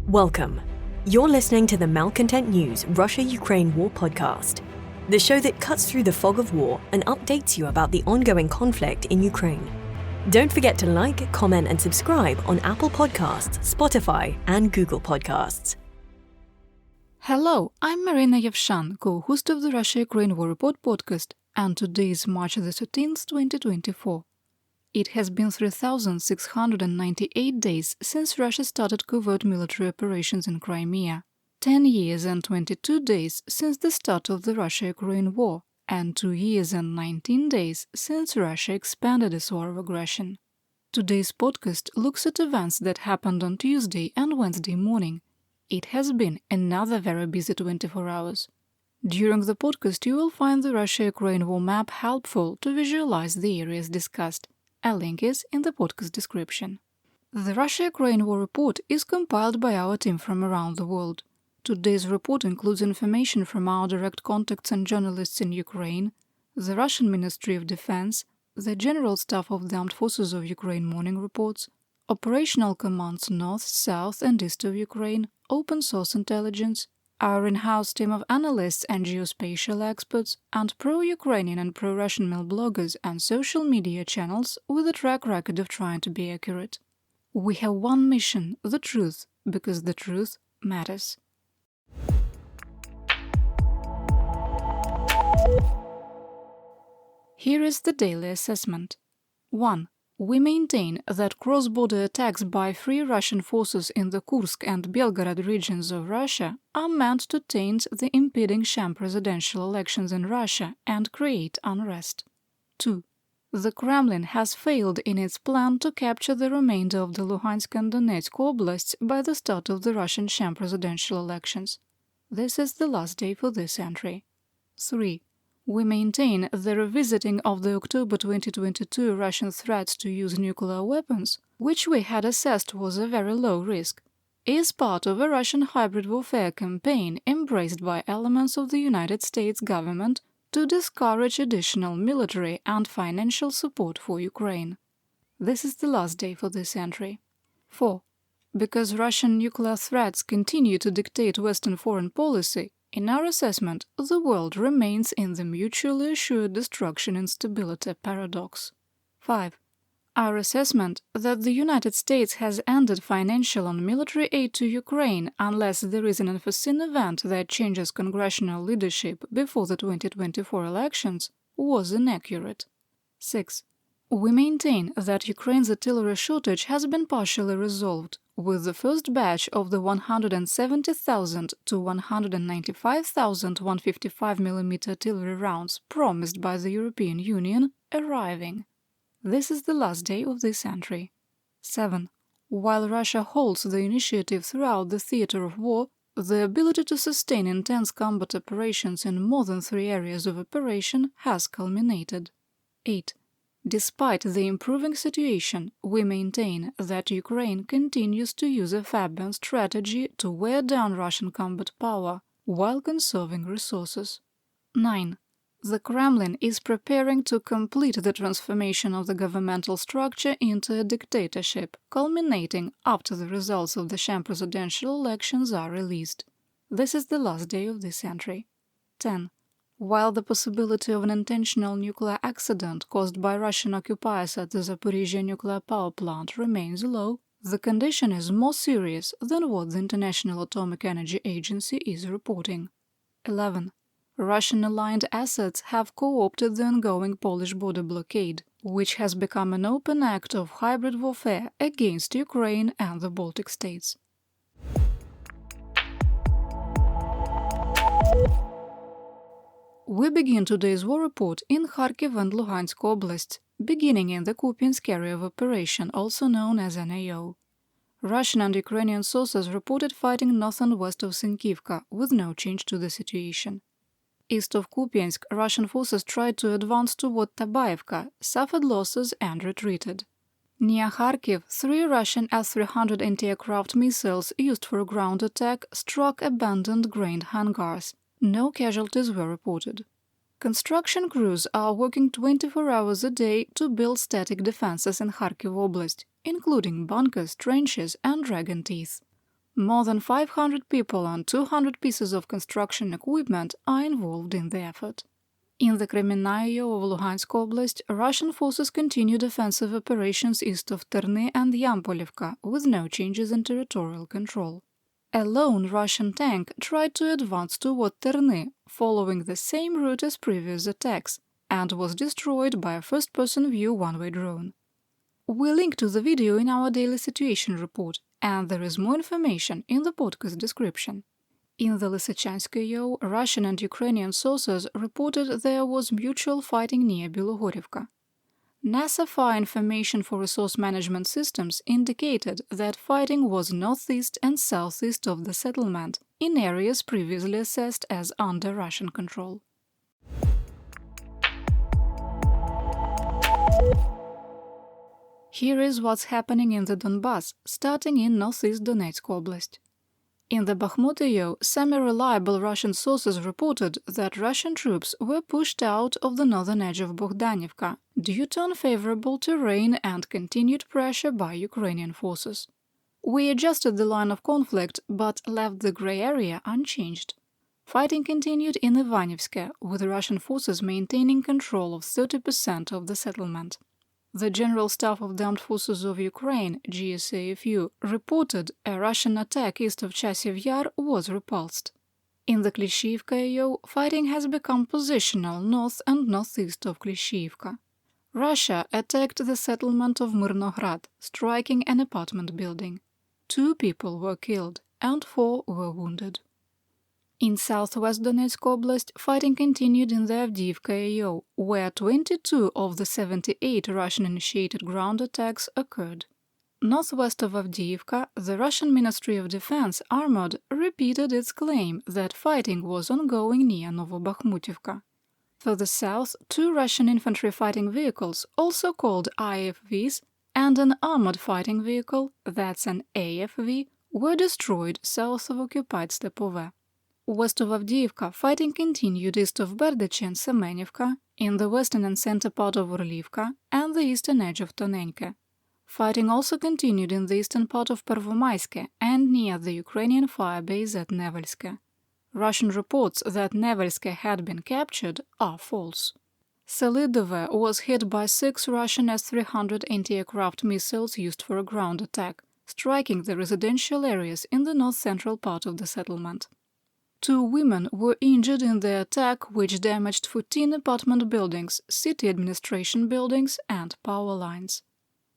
Welcome. You're listening to the Malcontent News Russia-Ukraine War podcast, the show that cuts through the fog of war and updates you about the ongoing conflict in Ukraine. Don't forget to like, comment, and subscribe on Apple Podcasts, Spotify, and Google Podcasts. Hello, I'm Marina Yevshan, co-host of the Russia-Ukraine War Report podcast, and today is March the 13th, 2024. It has been 3,698 days since Russia started covert military operations in Crimea, 10 years and 22 days since the start of the Russia-Ukraine war, and 2 years and 19 days since Russia expanded its war of aggression. Today's podcast looks at events that happened on Tuesday and Wednesday morning. It has been another very busy 24 hours. During the podcast, you will find the Russia-Ukraine war map helpful to visualize the areas discussed. A link is in the podcast description. The Russia-Ukraine War Report is compiled by our team from around the world. Today's report includes information from our direct contacts and journalists in Ukraine, the Russian Ministry of Defense, the General Staff of the Armed Forces of Ukraine morning reports, operational commands north, south and east of Ukraine, open source intelligence, our in-house team of analysts and geospatial experts, and pro-Ukrainian and pro-Russian mail bloggers and social media channels with a track record of trying to be accurate. We have one mission, the truth, because the truth matters. Here is the daily assessment. 1. We maintain that cross-border attacks by Free Russian forces in the Kursk and Belgorod regions of Russia are meant to taint the impending sham presidential elections in Russia and create unrest. 2. The Kremlin has failed in its plan to capture the remainder of the Luhansk and Donetsk oblasts by the start of the Russian sham presidential elections. This is the last day for this entry. 3. We maintain the revisiting of the October 2022 Russian threats to use nuclear weapons, which we had assessed was a very low risk, is part of a Russian hybrid warfare campaign embraced by elements of the United States government to discourage additional military and financial support for Ukraine. This is the last day for this entry. 4. Because Russian nuclear threats continue to dictate Western foreign policy, in our assessment, the world remains in the mutually assured destruction instability paradox. 5. Our assessment that the United States has ended financial and military aid to Ukraine unless there is an unforeseen event that changes congressional leadership before the 2024 elections was inaccurate. 6. We maintain that Ukraine's artillery shortage has been partially resolved, with the first batch of the 170,000 to 195,000 155mm artillery rounds promised by the European Union arriving. This is the last day of this entry. 7. While Russia holds the initiative throughout the theater of war, the ability to sustain intense combat operations in more than 3 areas of operation has culminated. 8. Despite the improving situation, we maintain that Ukraine continues to use a Fabian strategy to wear down Russian combat power while conserving resources. 9. The Kremlin is preparing to complete the transformation of the governmental structure into a dictatorship, culminating after the results of the sham presidential elections are released. This is the last day of this entry. 10. While the possibility of an intentional nuclear accident caused by Russian occupiers at the Zaporizhzhia nuclear power plant remains low, the condition is more serious than what the International Atomic Energy Agency is reporting. 11. Russian aligned assets have co-opted the ongoing Polish border blockade, which has become an open act of hybrid warfare against Ukraine and the Baltic states. We begin today's war report in Kharkiv and Luhansk oblasts, beginning in the Kupiansk area of operation, also known as NAO. Russian and Ukrainian sources reported fighting north and west of Sinkivka, with no change to the situation. East of Kupiansk, Russian forces tried to advance toward Tabaevka, suffered losses and retreated. Near Kharkiv, 3 Russian S-300 anti-aircraft missiles used for a ground attack struck abandoned grain hangars. No casualties were reported. Construction crews are working 24 hours a day to build static defenses in Kharkiv Oblast, including bunkers, trenches and dragon teeth. More than 500 people and 200 pieces of construction equipment are involved in the effort. In the Crimea of Luhansk Oblast, Russian forces continued offensive operations east of Terny and Yampolivka with no changes in territorial control. A lone Russian tank tried to advance toward Terny, following the same route as previous attacks, and was destroyed by a first-person view one-way drone. We link to the video in our daily situation report, and there is more information in the podcast description. In the Lysychanskoye, Russian and Ukrainian sources reported there was mutual fighting near Belgorod. NASA Fire Information for Resource Management Systems indicated that fighting was northeast and southeast of the settlement, in areas previously assessed as under Russian control. Here is what's happening in the Donbas, starting in northeast Donetsk Oblast. In the Bakhmut area, semi-reliable Russian sources reported that Russian troops were pushed out of the northern edge of Bogdanivka due to unfavorable terrain and continued pressure by Ukrainian forces. We adjusted the line of conflict but left the grey area unchanged. Fighting continued in Ivanivsk, with Russian forces maintaining control of 30% of the settlement. The General Staff of the Armed Forces of Ukraine, GSAFU, reported a Russian attack east of Chasiv Yar was repulsed. In the Klishchiivka area, fighting has become positional north and northeast of Klishchiivka. Russia attacked the settlement of Mirnograd, striking an apartment building. 2 people were killed and 4 were wounded. In southwest Donetsk Oblast, fighting continued in the Avdiivka area, where 22 of the 78 Russian-initiated ground attacks occurred. Northwest of Avdiivka, the Russian Ministry of Defense Armored repeated its claim that fighting was ongoing near Novobakhmutivka. Further south, 2 Russian infantry fighting vehicles, also called IFVs, and an armored fighting vehicle, that's an AFV, were destroyed south of occupied Stepove. West of Avdiivka, fighting continued east of Berdychi and Semenivka, in the western and center part of Orlivka, and the eastern edge of Tonenke. Fighting also continued in the eastern part of Pervomaiske and near the Ukrainian fire base at Nevelske. Russian reports that Nevelske had been captured are false. Selidove was hit by 6 Russian S-300 anti-aircraft missiles used for a ground attack, striking the residential areas in the north-central part of the settlement. 2 women were injured in the attack, which damaged 14 apartment buildings, city administration buildings, and power lines.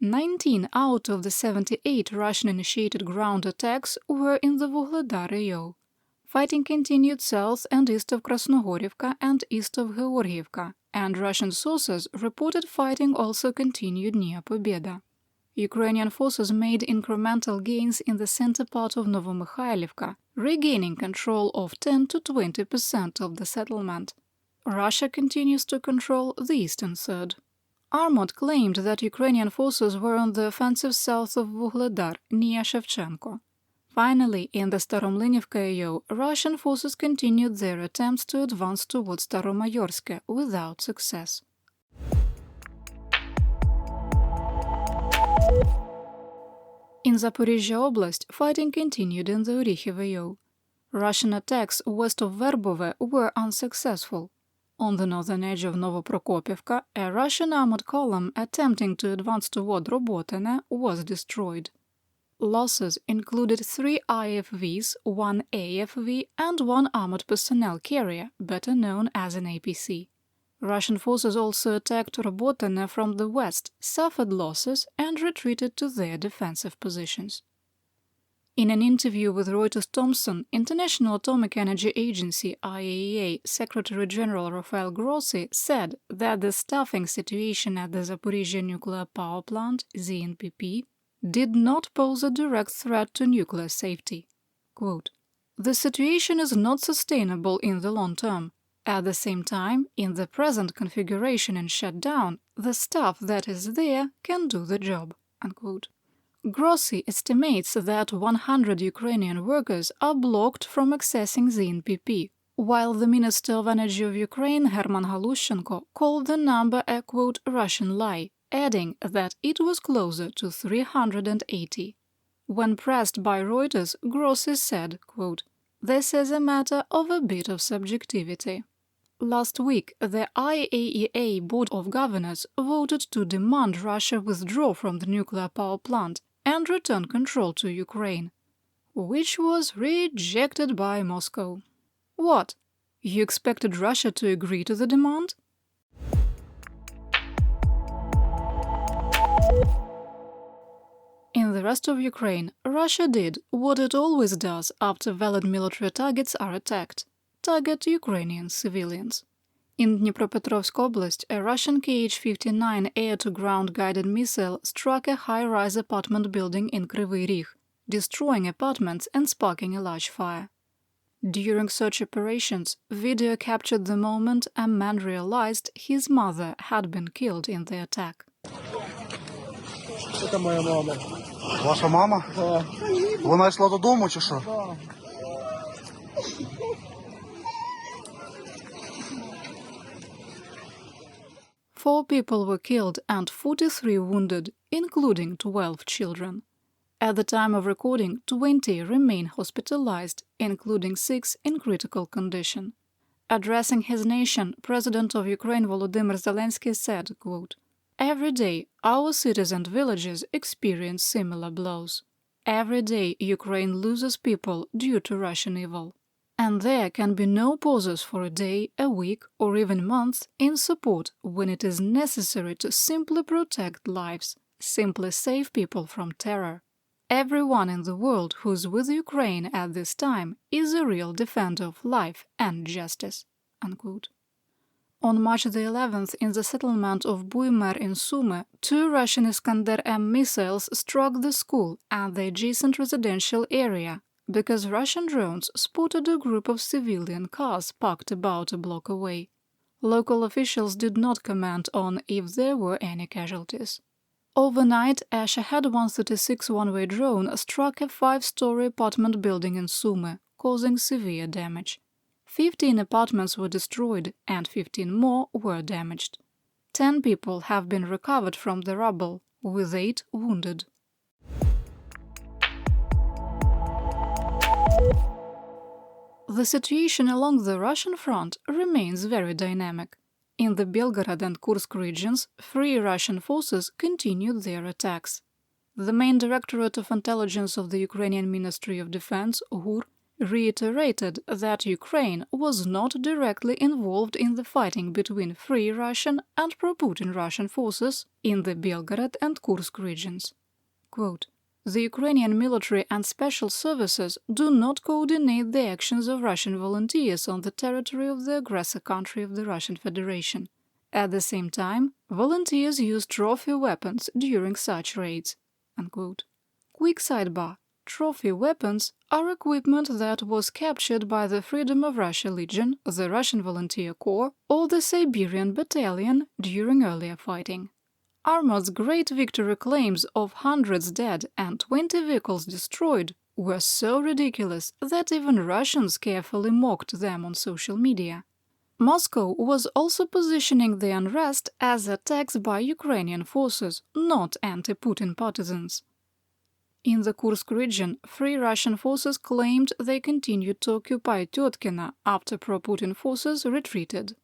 19 out of the 78 Russian-initiated ground attacks were in the Vuhledar area. Fighting continued south and east of Krasnogorivka and east of Georgievka, and Russian sources reported fighting also continued near Pobeda. Ukrainian forces made incremental gains in the center part of Novomykhailivka, regaining control of 10 to 20% of the settlement. Russia continues to control the eastern third. Armored claimed that Ukrainian forces were on the offensive south of Vuhledar, near Shevchenko. Finally, in the Staromlynivka area, Russian forces continued their attempts to advance towards Staromayorsk without success. In Zaporizhzhia Oblast, fighting continued in the Orikhiv area. Russian attacks west of Verbove were unsuccessful. On the northern edge of Novoprokopivka, a Russian armored column attempting to advance toward Robotene was destroyed. Losses included 3 IFVs, 1 AFV, and 1 armored personnel carrier, better known as an APC. Russian forces also attacked Robotene from the west, suffered losses, and retreated to their defensive positions. In an interview with Reuters Thomson, International Atomic Energy Agency (IAEA) Secretary General Rafael Grossi said that the staffing situation at the Zaporizhzhia nuclear power plant, ZNPP, did not pose a direct threat to nuclear safety. Quote, "The situation is not sustainable in the long term. At the same time, in the present configuration and shutdown, the staff that is there can do the job." Unquote. Grossi estimates that 100 Ukrainian workers are blocked from accessing the ZNPP, while the Minister of Energy of Ukraine, Herman Galushchenko, called the number a, quote, Russian lie, adding that it was closer to 380. When pressed by Reuters, Grossi said, quote, "This is a matter of a bit of subjectivity." Last week, the IAEA Board of Governors voted to demand Russia withdraw from the nuclear power plant and return control to Ukraine, which was rejected by Moscow. What? You expected Russia to agree to the demand? In the rest of Ukraine, Russia did what it always does after valid military targets are attacked: target Ukrainian civilians. In Dnipropetrovsk Oblast, a Russian Kh-59 air-to-ground guided missile struck a high-rise apartment building in Kryvyi Rih, destroying apartments and sparking a large fire. During search operations, video captured the moment a man realized his mother had been killed in the attack. Це моя мама. Ваша мама? Да. Вона йшла додому чи що? Да. Four people were killed and 43 wounded, including 12 children. At the time of recording, 20 remain hospitalized, including 6 in critical condition. Addressing his nation, President of Ukraine Volodymyr Zelensky said, quote, "Every day, our cities and villages experience similar blows. Every day, Ukraine loses people due to Russian evil. And there can be no pauses for a day, a week, or even months in support when it is necessary to simply protect lives, simply save people from terror. Everyone in the world who's with Ukraine at this time is a real defender of life and justice." Unquote. On March the 11th, in the settlement of Buimer in Sumy, 2 Russian Iskander-M missiles struck the school and the adjacent residential area because Russian drones spotted a group of civilian cars parked about a block away. Local officials did not comment on if there were any casualties. Overnight, a Shahed 136 one-way drone struck a 5-story apartment building in Sumy, causing severe damage. 15 apartments were destroyed and 15 more were damaged. 10 people have been recovered from the rubble, with 8 wounded. The situation along the Russian front remains very dynamic. In the Belgorod and Kursk regions, Free Russian forces continued their attacks. The main Directorate of Intelligence of the Ukrainian Ministry of Defense, GUR, reiterated that Ukraine was not directly involved in the fighting between Free Russian and pro-Putin Russian forces in the Belgorod and Kursk regions. Quote, "The Ukrainian military and special services do not coordinate the actions of Russian volunteers on the territory of the aggressor country of the Russian Federation. At the same time, volunteers use trophy weapons during such raids." Unquote. Quick sidebar. Trophy weapons are equipment that was captured by the Freedom of Russia Legion, the Russian Volunteer Corps, or the Siberian Battalion during earlier fighting. Armored's great victory claims of hundreds dead and 20 vehicles destroyed were so ridiculous that even Russians carefully mocked them on social media. Moscow was also positioning the unrest as attacks by Ukrainian forces, not anti-Putin partisans. In the Kursk region, Free Russian forces claimed they continued to occupy Tyotkina after pro-Putin forces retreated.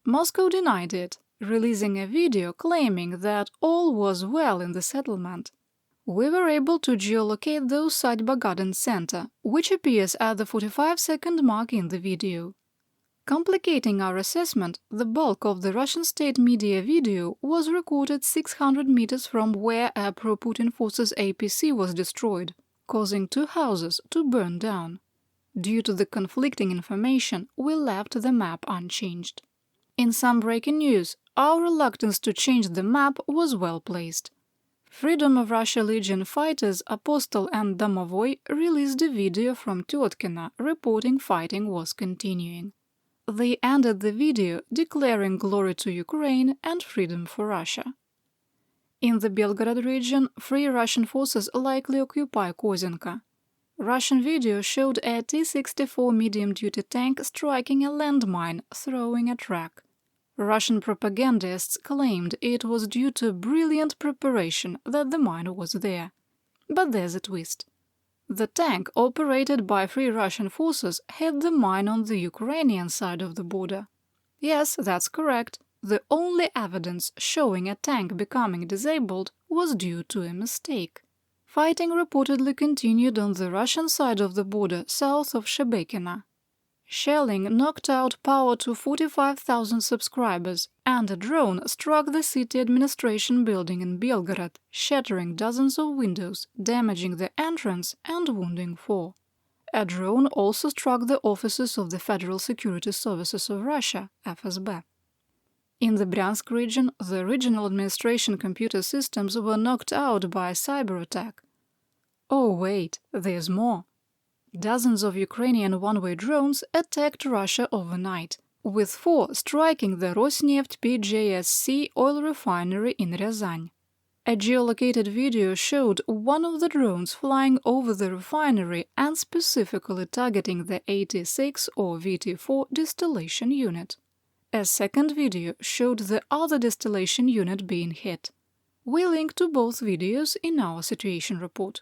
Moscow denied it, releasing a video claiming that all was well in the settlement. We were able to geolocate the Ussadьба Garden Center, which appears at the 45-second mark in the video. Complicating our assessment, the bulk of the Russian state media video was recorded 600 meters from where a pro-Putin forces APC was destroyed, causing 2 houses to burn down. Due to the conflicting information, we left the map unchanged. In some breaking news, our reluctance to change the map was well placed. Freedom of Russia Legion fighters Apostle and Domovoy released a video from Tyotkina reporting fighting was continuing. They ended the video declaring glory to Ukraine and freedom for Russia. In the Belgorod region, Free Russian forces likely occupy Kozinka. Russian video showed a T-64 medium-duty tank striking a landmine, throwing a track. Russian propagandists claimed it was due to brilliant preparation that the mine was there. But there's a twist. The tank operated by Free Russian forces hit the mine on the Ukrainian side of the border. Yes, that's correct. The only evidence showing a tank becoming disabled was due to a mistake. Fighting reportedly continued on the Russian side of the border south of Shebekina. Shelling knocked out power to 45,000 subscribers, and a drone struck the city administration building in Belgorod, shattering dozens of windows, damaging the entrance and wounding 4. A drone also struck the offices of the Federal Security Services of Russia, FSB. In the Bryansk region, the regional administration computer systems were knocked out by a cyber attack. Oh wait, there's more. Dozens of Ukrainian one-way drones attacked Russia overnight, with 4 striking the Rosneft PJSC oil refinery in Ryazan. A geolocated video showed one of the drones flying over the refinery and specifically targeting the 86 or VT4 distillation unit. A second video showed the other distillation unit being hit. We link to both videos in our situation report.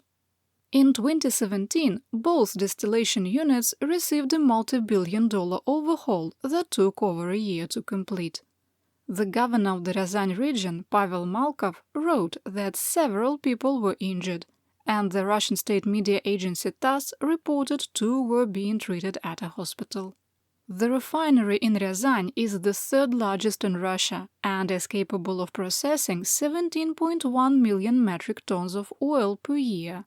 In 2017, both distillation units received a multi-billion-dollar overhaul that took over a year to complete. The governor of the Ryazan region, Pavel Malkov, wrote that several people were injured, and the Russian state media agency TASS reported 2 were being treated at a hospital. The refinery in Ryazan is the 3rd largest in Russia and is capable of processing 17.1 million metric tons of oil per year.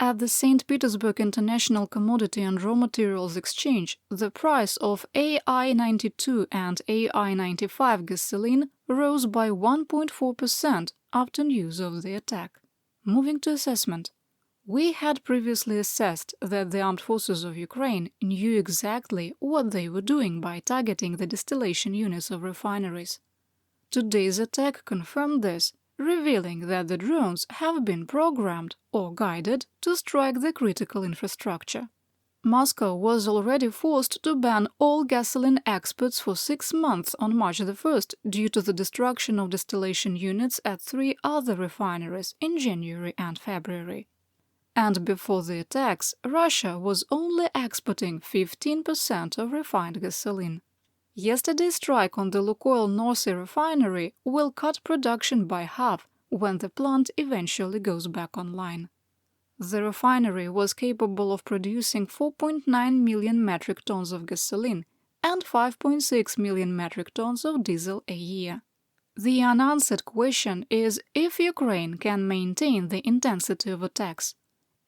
At the St. Petersburg International Commodity and Raw Materials Exchange, the price of AI-92 and AI-95 gasoline rose by 1.4% after news of the attack. Moving to assessment. We had previously assessed that the armed forces of Ukraine knew exactly what they were doing by targeting the distillation units of refineries. Today's attack confirmed this, revealing that the drones have been programmed or guided to strike the critical infrastructure. Moscow was already forced to ban all gasoline exports for 6 months on March 1st due to the destruction of distillation units at 3 other refineries in January and February. And before the attacks, Russia was only exporting 15% of refined gasoline. Yesterday's strike on the Lukoil North Sea refinery will cut production by half when the plant eventually goes back online. The refinery was capable of producing 4.9 million metric tons of gasoline and 5.6 million metric tons of diesel a year. The unanswered question is if Ukraine can maintain the intensity of attacks.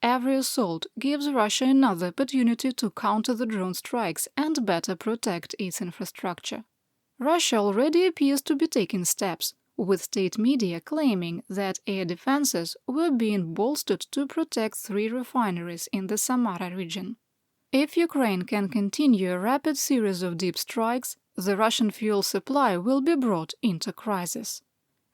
Every assault gives Russia another opportunity to counter the drone strikes and better protect its infrastructure. Russia already appears to be taking steps, with state media claiming that air defenses were being bolstered to protect 3 refineries in the Samara region. If Ukraine can continue a rapid series of deep strikes, the Russian fuel supply will be brought into crisis.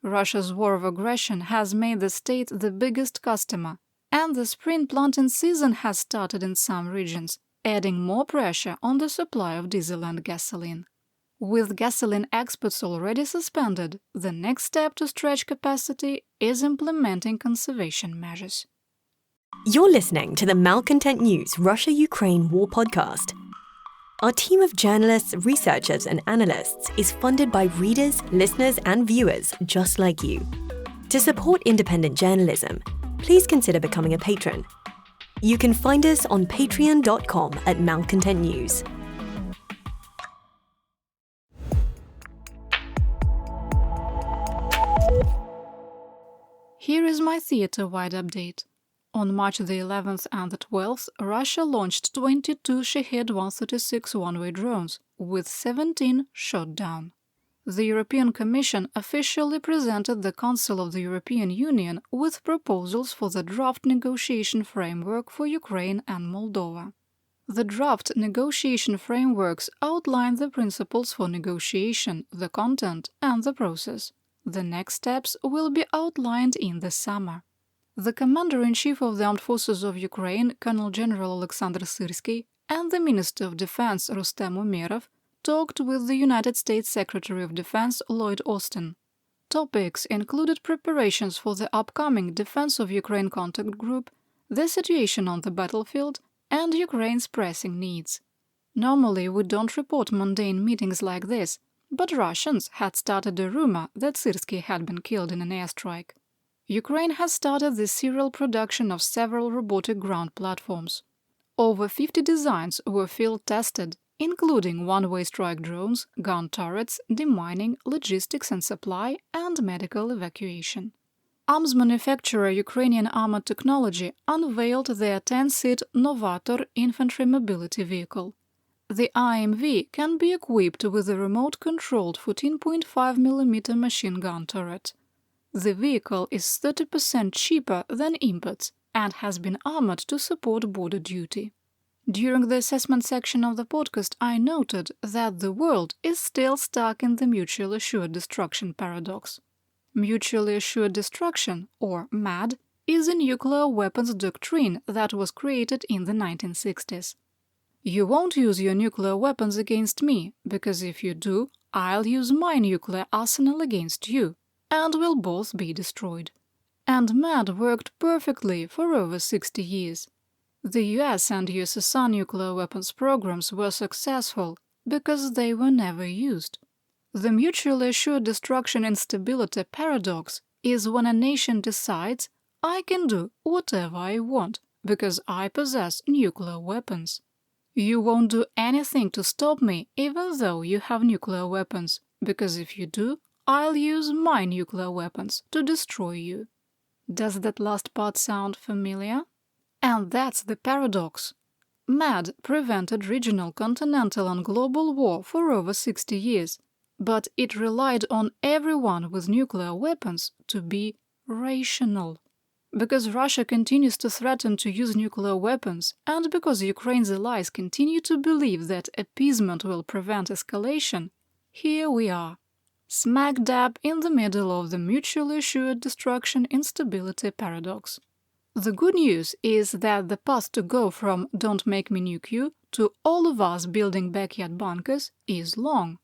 Russia's war of aggression has made the state the biggest customer, and the spring planting season has started in some regions, adding more pressure on the supply of diesel and gasoline. With gasoline exports already suspended, the next step to stretch capacity is implementing conservation measures. You're listening to the Malcontent News Russia-Ukraine War podcast. Our team of journalists, researchers, and analysts is funded by readers, listeners, and viewers just like you. To support independent journalism, please consider becoming a patron. You can find us on patreon.com/malcontentnews. Here is my theater-wide update. On March the 11th and the 12th, Russia launched 22 Shahed-136 one-way drones, with 17 shot down. The European Commission officially presented the Council of the European Union with proposals for the draft negotiation framework for Ukraine and Moldova. The draft negotiation frameworks outline the principles for negotiation, the content, and the process. The next steps will be outlined in the summer. The Commander-in-Chief of the Armed Forces of Ukraine, Colonel General Alexander Syrsky, and the Minister of Defense, Rustem Umerov, talked with the United States Secretary of Defense Lloyd Austin. Topics included preparations for the upcoming Defense of Ukraine Contact Group, the situation on the battlefield, and Ukraine's pressing needs. Normally, we don't report mundane meetings like this, but Russians had started a rumor that Syrsky had been killed in an airstrike. Ukraine has started the serial production of several robotic ground platforms. Over 50 designs were field-tested, including one-way strike drones, gun turrets, demining, logistics and supply, and medical evacuation. Arms manufacturer Ukrainian Armored Technology unveiled their 10-seat Novator infantry mobility vehicle. The IMV can be equipped with a remote-controlled 14.5mm machine gun turret. The vehicle is 30% cheaper than imports and has been armored to support border duty. During the assessment section of the podcast, I noted that the world is still stuck in the mutually assured destruction paradox. Mutually assured destruction, or MAD, is a nuclear weapons doctrine that was created in the 1960s. You won't use your nuclear weapons against me, because if you do, I'll use my nuclear arsenal against you, and we'll both be destroyed. And MAD worked perfectly for over 60 years. The US and USSR nuclear weapons programs were successful because they were never used. The mutually assured destruction instability paradox is when a nation decides, I can do whatever I want because I possess nuclear weapons. You won't do anything to stop me even though you have nuclear weapons, because if you do, I'll use my nuclear weapons to destroy you. Does that last part sound familiar? And that's the paradox. MAD prevented regional, continental and global war for over 60 years, but it relied on everyone with nuclear weapons to be rational. Because Russia continues to threaten to use nuclear weapons, and because Ukraine's allies continue to believe that appeasement will prevent escalation, here we are, smack dab in the middle of the mutually assured destruction instability paradox. The good news is that the path to go from "don't make me nuke you" to all of us building backyard bunkers is long.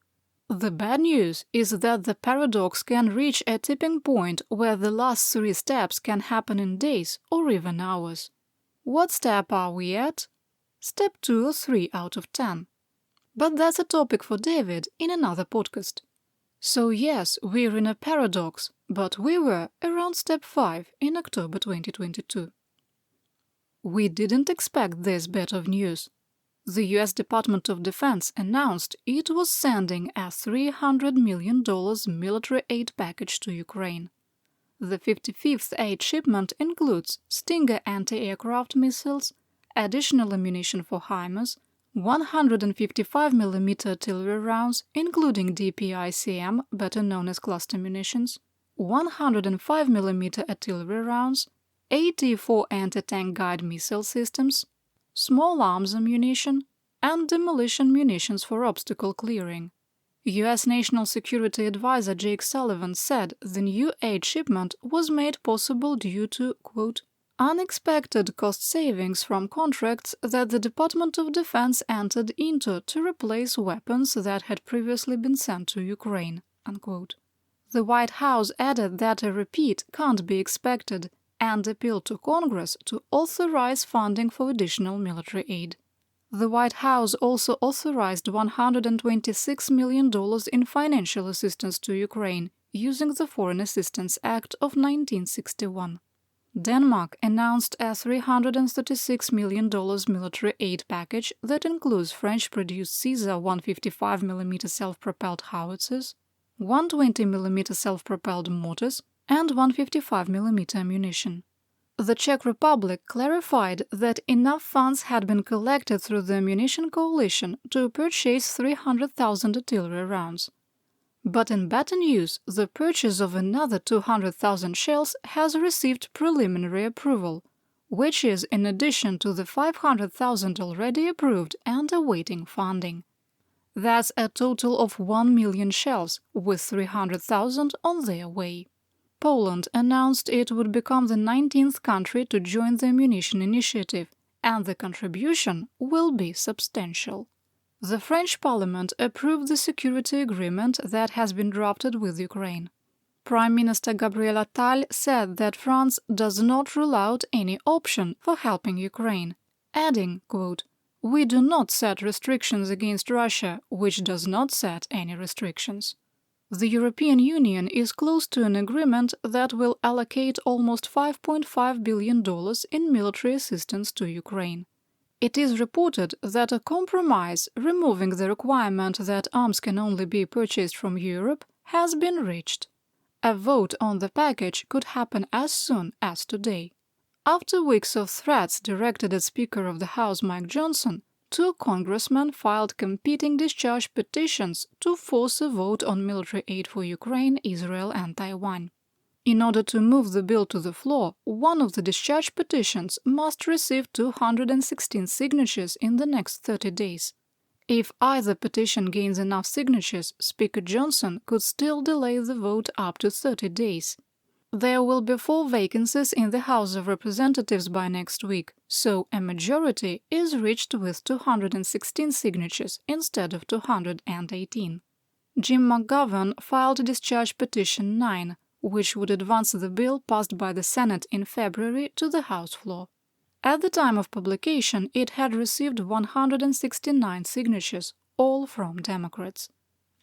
The bad news is that the paradox can reach a tipping point where the last 3 steps can happen in days or even hours. What step are we at? Step 2 or 3 out of 10. But that's a topic for David in another podcast. So yes, we're in a paradox, but we were around step 5 in October 2022. We didn't expect this bit of news. The US Department of Defense announced it was sending a $300 million military aid package to Ukraine. The 55th aid shipment includes Stinger anti-aircraft missiles, additional ammunition for HIMARS, 155mm artillery rounds, including DPICM, better known as cluster munitions, 105mm artillery rounds, AT-4 anti-tank guide missile systems, small arms ammunition, and demolition munitions for obstacle clearing. U.S. National Security Advisor Jake Sullivan said the new aid shipment was made possible due to, quote, unexpected cost savings from contracts that the Department of Defense entered into to replace weapons that had previously been sent to Ukraine, unquote. The White House added that a repeat can't be expected and appealed to Congress to authorize funding for additional military aid. The White House also authorized $126 million in financial assistance to Ukraine using the Foreign Assistance Act of 1961. Denmark announced a $336 million military aid package that includes French-produced Caesar 155mm self-propelled howitzers, 120mm self-propelled mortars, and 155mm ammunition. The Czech Republic clarified that enough funds had been collected through the Ammunition Coalition to purchase 300,000 artillery rounds. But in better news, the purchase of another 200,000 shells has received preliminary approval, which is in addition to the 500,000 already approved and awaiting funding. That's a total of 1 million shells, with 300,000 on their way. Poland announced it would become the 19th country to join the ammunition initiative, and the contribution will be substantial. The French Parliament approved the security agreement that has been drafted with Ukraine. Prime Minister Gabriel Attal said that France does not rule out any option for helping Ukraine, adding, quote, "We do not set restrictions against Russia, which does not set any restrictions." The European Union is close to an agreement that will allocate almost $5.5 billion in military assistance to Ukraine. It is reported that a compromise, removing the requirement that arms can only be purchased from Europe, has been reached. A vote on the package could happen as soon as today. After weeks of threats directed at Speaker of the House Mike Johnson, 2 congressmen filed competing discharge petitions to force a vote on military aid for Ukraine, Israel and Taiwan. In order to move the bill to the floor, one of the discharge petitions must receive 216 signatures in the next 30 days. If either petition gains enough signatures, Speaker Johnson could still delay the vote up to 30 days. There will be 4 vacancies in the House of Representatives by next week, so a majority is reached with 216 signatures instead of 218. Jim McGovern filed Discharge Petition 9, which would advance the bill passed by the Senate in February to the House floor. At the time of publication, it had received 169 signatures, all from Democrats.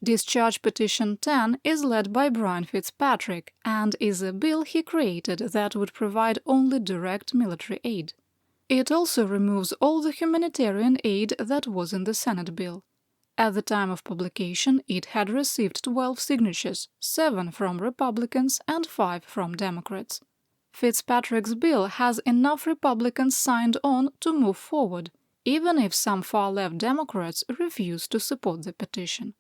Discharge Petition 10 is led by Brian Fitzpatrick and is a bill he created that would provide only direct military aid. It also removes all the humanitarian aid that was in the Senate bill. At the time of publication, it had received 12 signatures, 7 from Republicans and 5 from Democrats. Fitzpatrick's bill has enough Republicans signed on to move forward, even if some far-left Democrats refuse to support the petition.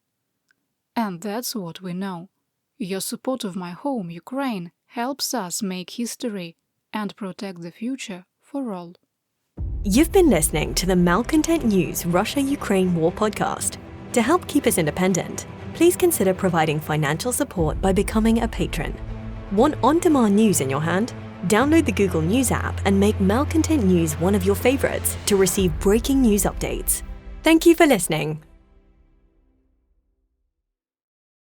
And that's what we know. Your support of my home, Ukraine, helps us make history and protect the future for all. You've been listening to the Malcontent News Russia-Ukraine War podcast. To help keep us independent, please consider providing financial support by becoming a patron. Want on-demand news in your hand? Download the Google News app and make Malcontent News one of your favorites to receive breaking news updates. Thank you for listening.